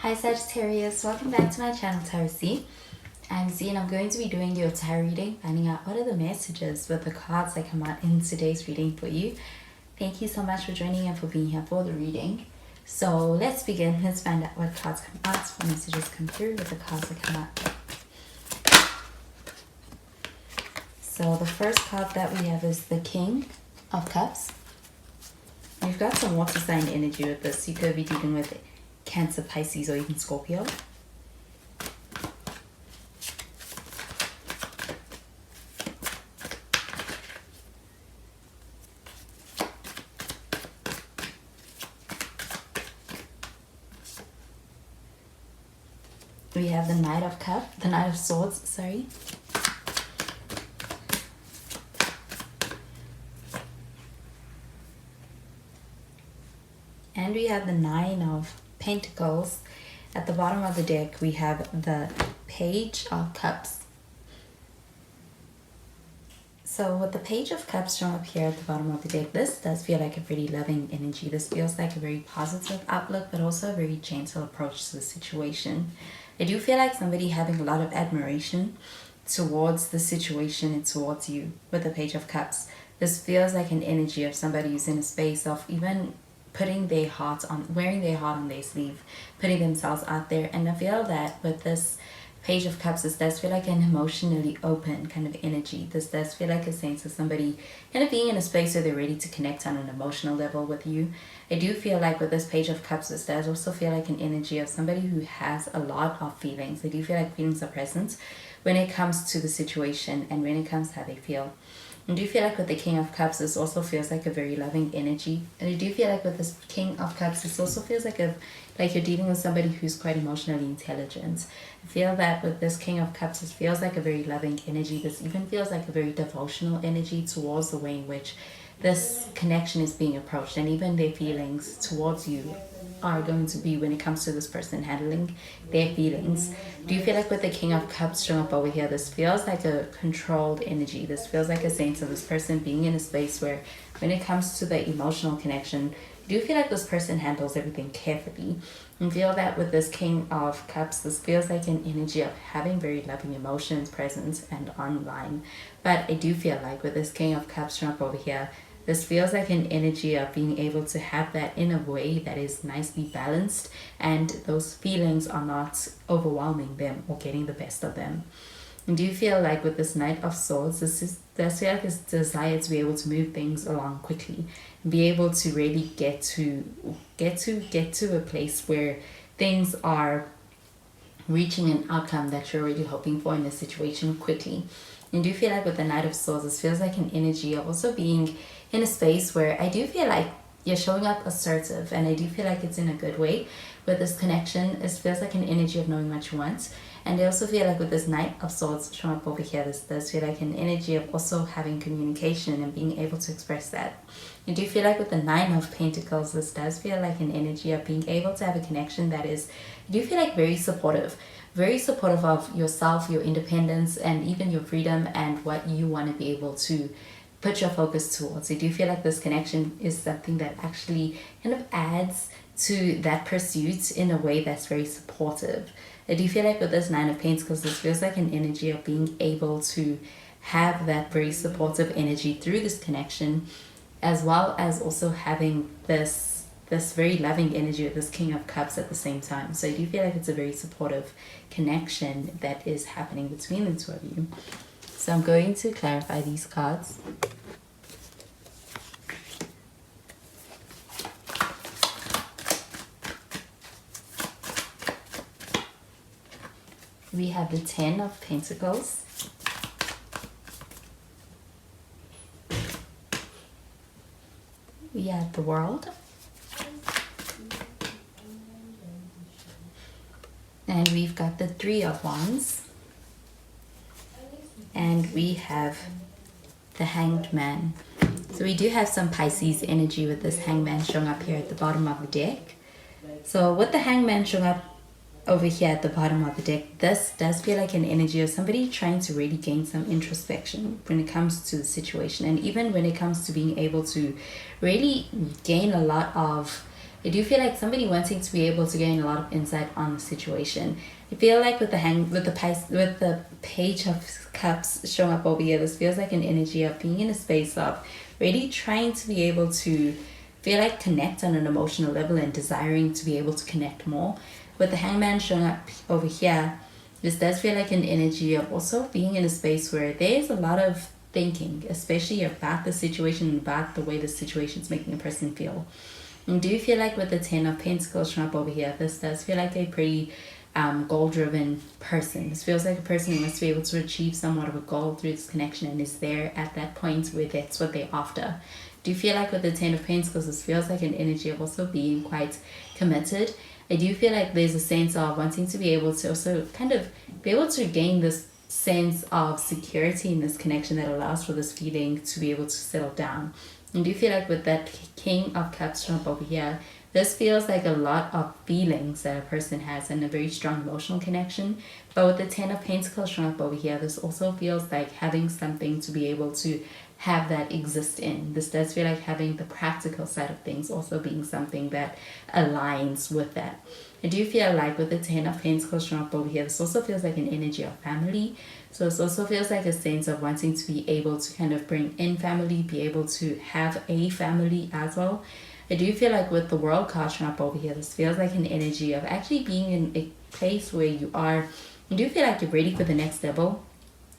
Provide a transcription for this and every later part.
Hi Sagittarius, welcome back to my channel Tarot C. I'm Z and I'm going to be doing your tarot reading, finding out what are the messages with the cards that come out in today's reading for you. Thank you so much for joining and for being here for the reading. So let's begin. Let's find out what cards come out, what messages come through with the cards that come out. So the first card that we have is the King of Cups. You've got some water sign energy with this. You could be dealing with Cancer, Pisces, or even Scorpio. We have the Knight of Swords, sorry. And we have the Nine of Pentacles. At the bottom of the deck, we have the Page of Cups. So with the Page of Cups shown up here at the bottom of the deck, this does feel like a pretty loving energy. This feels like a very positive outlook, but also a very gentle approach to the situation. I do feel like somebody having a lot of admiration towards the situation and towards you with the Page of Cups. This feels like an energy of somebody who's in a space of even putting their heart on, wearing their heart on their sleeve, putting themselves out there. And I feel that with this Page of Cups, this does feel like an emotionally open kind of energy. This does feel like a sense of somebody kind of being in a space where they're ready to connect on an emotional level with you. I do feel like with this Page of Cups, this does also feel like an energy of somebody who has a lot of feelings. I do feel like feelings are present when it comes to the situation and when it comes to how they feel. I do feel like with the King of Cups, this also feels like a very loving energy. And I do feel like with this King of Cups, this also feels like you're dealing with somebody who's quite emotionally intelligent. I feel that with this King of Cups, this feels like a very loving energy. This even feels like a very devotional energy towards the way in which this connection is being approached, and even their feelings towards you are going to be when it comes to this person handling their feelings. Do you feel like with the King of Cups showing up over here, this feels like a controlled energy? This feels like a sense of this person being in a space where when it comes to the emotional connection, do you feel like this person handles everything carefully? And feel that with this King of Cups, this feels like an energy of having very loving emotions present and online. But I do feel like with this King of Cups showing up over here, this feels like an energy of being able to have that in a way that is nicely balanced, and those feelings are not overwhelming them or getting the best of them. And do you feel like with this Knight of Swords, this feel like this desire to be able to move things along quickly, and be able to really get to a place where things are reaching an outcome that you're really hoping for in a situation quickly. And do you feel like with the Knight of Swords, this feels like an energy of also being in a space where I do feel like you're showing up assertive, and I do feel like it's in a good way. With this connection, it feels like an energy of knowing what you want. And I also feel like with this Knight of Swords showing up over here, this does feel like an energy of also having communication and being able to express that. I do feel like with the Nine of Pentacles, this does feel like an energy of being able to have a connection that is, I do feel like very supportive of yourself, your independence, and even your freedom and what you want to be able to put your focus towards. I do feel like this connection is something that actually kind of adds to that pursuit in a way that's very supportive. I do feel like with this Nine of Pentacles, this feels like an energy of being able to have that very supportive energy through this connection, as well as also having this very loving energy with this King of Cups at the same time. So I do feel like it's a very supportive connection that is happening between the two of you. So I'm going to clarify these cards. We have the Ten of Pentacles. We have the World. And we've got the Three of Wands. And we have the Hanged Man. So we do have some Pisces energy with this Hangman showing up here at the bottom of the deck. So with the Hangman showing up over here at the bottom of the deck, this does feel like an energy of somebody trying to really gain some introspection when it comes to the situation, and even when it comes to being able to really gain a lot of I do feel like somebody wanting to be able to gain a lot of insight on the situation. I feel like with the Page of Cups showing up over here, this feels like an energy of being in a space of really trying to be able to feel like connect on an emotional level and desiring to be able to connect more. With the Hangman showing up over here, this does feel like an energy of also being in a space where there's a lot of thinking, especially about the situation and about the way the situation is making a person feel. And do you feel like with the Ten of Pentacles showing up over here, this does feel like a pretty goal-driven person. This feels like a person who must be able to achieve somewhat of a goal through this connection and is there at that point where that's what they're after. Do you feel like with the Ten of Pentacles, this feels like an energy of also being quite committed? I do feel like there's a sense of wanting to be able to also kind of be able to gain this sense of security in this connection that allows for this feeling to be able to settle down. And do you feel like with that King of Cups jump over here, this feels like a lot of feelings that a person has and a very strong emotional connection. But with the Ten of Pentacles showing up over here, this also feels like having something to be able to have that exist in. This does feel like having the practical side of things also being something that aligns with that. I do feel like with the Ten of Pentacles showing up over here, this also feels like an energy of family. So this also feels like a sense of wanting to be able to kind of bring in family, be able to have a family as well. I do feel like with the World card showing up over here, this feels like an energy of actually being in a place where you do feel like you're ready for the next level.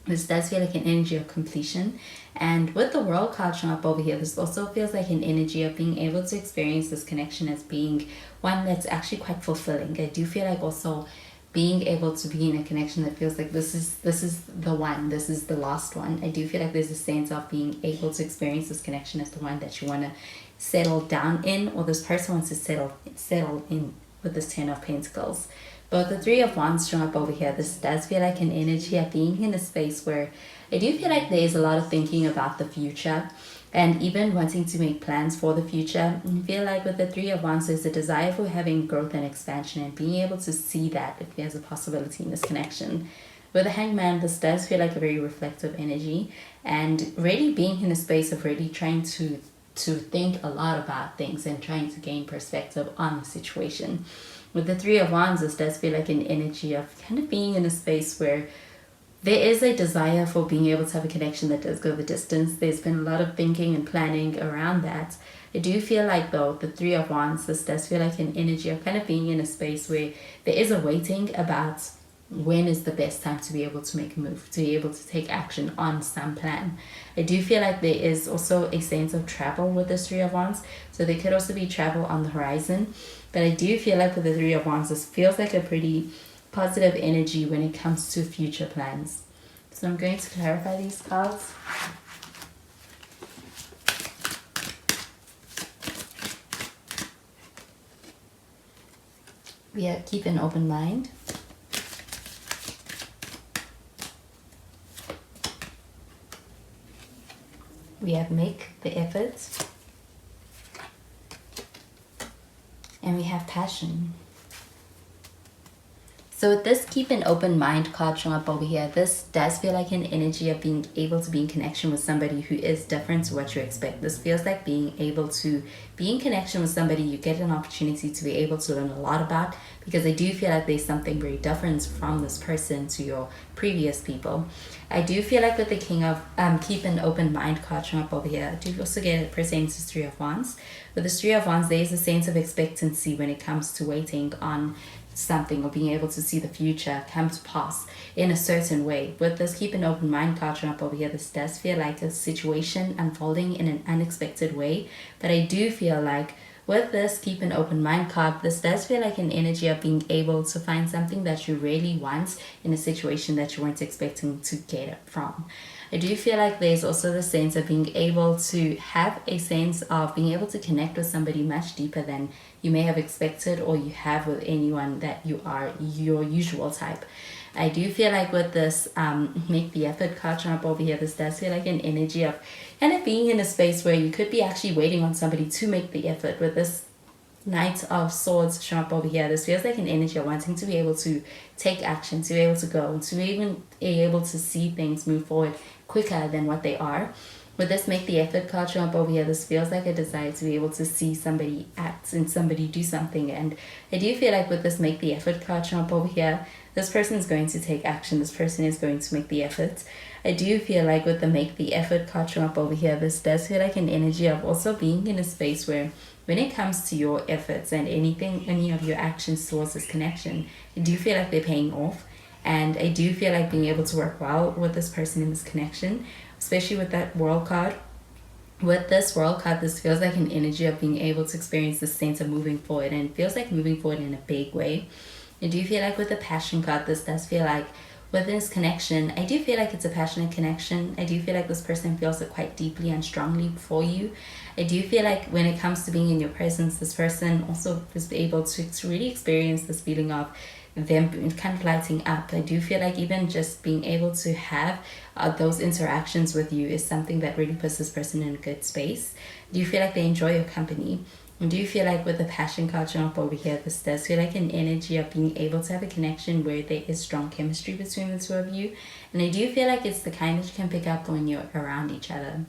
This does feel like an energy of completion. And with the World card showing up over here, this also feels like an energy of being able to experience this connection as being one that's actually quite fulfilling. I do feel like also being able to be in a connection that feels like this is the one, this is the last one. I do feel like there's a sense of being able to experience this connection as the one that you want to settle down in, or this person wants to settle in with this Ten of Pentacles. But the Three of Wands showing up over here, this does feel like an energy of being in a space where I do feel like there's a lot of thinking about the future and even wanting to make plans for the future. I feel like with the Three of Wands, there's a desire for having growth and expansion and being able to see that if there's a possibility in this connection. With the Hangman, this does feel like a very reflective energy and really being in a space of really trying to think a lot about things and trying to gain perspective on the situation. With the Three of Wands, this does feel like an energy of kind of being in a space where there is a desire for being able to have a connection that does go the distance. There's been a lot of thinking and planning around that. I do feel like though, the Three of Wands, this does feel like an energy of kind of being in a space where there is a waiting about when is the best time to be able to make a move, to be able to take action on some plan. I do feel like there is also a sense of travel with this Three of Wands. So there could also be travel on the horizon. But I do feel like with the Three of Wands, this feels like a pretty positive energy when it comes to future plans. So I'm going to clarify these cards. We have keep an open mind. We have make the effort. And we have passion. So with this keep an open mind card showing up over here, this does feel like an energy of being able to be in connection with somebody who is different to what you expect. This feels like being able to be in connection with somebody you get an opportunity to be able to learn a lot about, because I do feel like there's something very different from this person to your previous people. I do feel like with the King of keep an open mind card showing up over here, I do also get it pertaining to Three of Wands. With the Three of Wands, there's a sense of expectancy when it comes to waiting on something or being able to see the future come to pass in a certain way. With this keep an open mind card showing up over here, this does feel like a situation unfolding in an unexpected way. But I do feel like with this keep an open mind card, this does feel like an energy of being able to find something that you really want in a situation that you weren't expecting to get it from. I do feel like there's also the sense of being able to have a sense of being able to connect with somebody much deeper than you may have expected or you have with anyone that you are your usual type. I do feel like with this make the effort card showing up over here, this does feel like an energy of kind of being in a space where you could be actually waiting on somebody to make the effort. With this Knight of Swords showing up over here, this feels like an energy of wanting to be able to take action, to be able to go, to even be able to see things move forward quicker than what they are. With this make the effort card show up over here, this feels like a desire to be able to see somebody act and somebody do something. And I do feel like with this make the effort card show up over here, this person is going to take action. This person is going to make the effort. I do feel like with the make the effort card show up over here, this does feel like an energy of also being in a space where when it comes to your efforts and any of your actions towards this connection, I do feel like they're paying off. And I do feel like being able to work well with this person in this connection, especially with that world card. With this world card, this feels like an energy of being able to experience the sense of moving forward, and it feels like moving forward in a big way. I do feel like with the passion card, this does feel like with this connection, I do feel like it's a passionate connection. I do feel like this person feels it quite deeply and strongly for you. I do feel like when it comes to being in your presence, this person also is able to really experience this feeling of them kind of lighting up. I do feel like even just being able to have those interactions with you is something that really puts this person in a good space. Do you feel like they enjoy your company? And do you feel like with the passion card showing up over here, this does feel like an energy of being able to have a connection where there is strong chemistry between the two of you? And I do feel like it's the kind that you can pick up when you're around each other.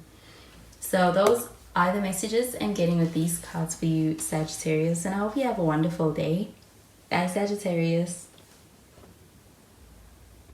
So those are the messages I'm getting with these cards for you, Sagittarius, and I hope you have a wonderful day. Bye, Sagittarius.